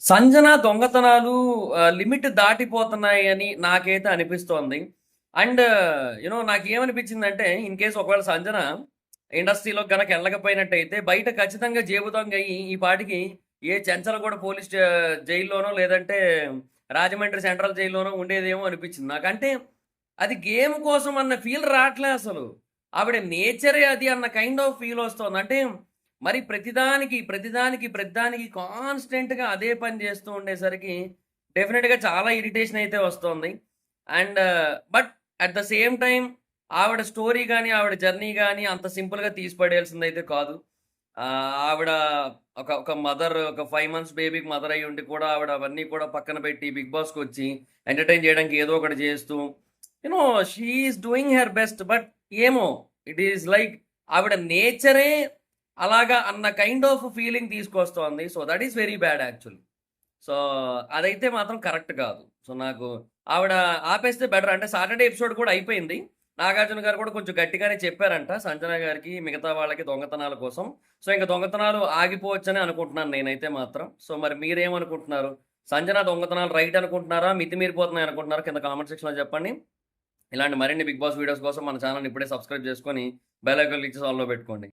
సంజన దొంగతనాలు లిమిట్ దాటిపోతున్నాయి అని నాకైతే అనిపిస్తోంది. అండ్ నాకేమనిపించిందంటే ఇన్ కేస్ ఒకవేళ సంజన ఇండస్ట్రీలోకి గనక వెళ్ళకపోయినట్టయితే బయట ఖచ్చితంగా జేబు దొంగ అయ్యి ఈ పాటికి ఏ చెంచలగూడ పోలీస్ జైల్లోనో లేదంటే రాజమండ్రి సెంట్రల్ జైల్లోనో ఉండేదేమో అనిపించింది నాకు. అంటే అది గేమ్ కోసం అన్న ఫీల్ రావట్లే అసలు. ఆవిడ నేచరే అది అన్న కైండ్ ఆఫ్ ఫీల్ వస్తోంది. అంటే మరి ప్రతిదానికి కాన్స్టెంట్‌గా అదే పని చేస్తూ ఉండేసరికి డెఫినిట్‌గా చాలా ఇరిటేషన్ అయితే వస్తోంది. And but at the same time ఆవిడ స్టోరీ గాని, ఆవిడ జర్నీ గాని అంత సింపుల్‌గా తీసి పడేయాల్సిందయితే కాదు. ఆవిడ ఒక మదర్, ఒక 5 మంత్స్ బేబీకి మదర్ అయ్యుండి కూడా ఆవిడ అవన్నీ కూడా పక్కన పెట్టి బిగ్ బాస్‌కొచ్చి ఎంటర్‌టైన్ చేయడానికి ఏదో ఒకటి చేస్తూ you know she is doing her best. But ఏమో ఇట్ ఈస్ లైక్ ఆవిడ నేచరే అలాగా అన్న కైండ్ ఆఫ్ ఫీలింగ్ తీసుకొస్తోంది. So, that is very bad actually. So, అదైతే మాత్రం కరెక్ట్ కాదు. సో, నాకు ఆవిడ ఆపేస్తే బెటర్. అంటే సాటర్‌డే ఎపిసోడ్ కూడా అయిపోయింది. నాగార్జున గారు కూడా కొంచెం గట్టిగానే చెప్పారంట సంజన గారికి, మిగతా వాళ్ళకి దొంగతనాల కోసం. సో, ఇంక దొంగతనాలు ఆగిపోవచ్చని అనుకుంటున్నాను నేనైతే మాత్రం. సో, మరి మీరేమనుకుంటున్నారు? సంజన దొంగతనాలు రైట్ అనుకుంటున్నారా? మితిమీరిపోతున్నాయి అనుకుంటున్నారా? కింద కామెంట్ సెక్షన్‌లో చెప్పండి. ఇలాంటి మరిన్ని బిగ్ బాస్ వీడియోస్ కోసం మన ఛానెల్‌ని ఇప్పుడే సబ్స్క్రైబ్ చేసుకొని బెల్ ఐకాన్ క్లిక్ చేసి ఆల్‌లో పెట్టుకోండి.